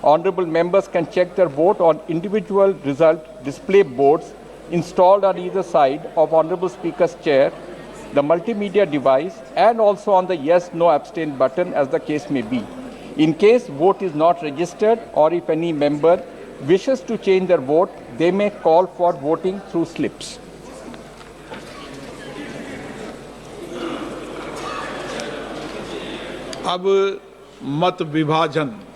Honorable members can check their vote on individual result display boards installed on either side of Honorable Speaker's chair, the multimedia device, and also on the yes, no, abstain button as the case may be. In case vote is not registered or if any member wishes to change their vote, they may call for voting through slips. अब मत विभाजन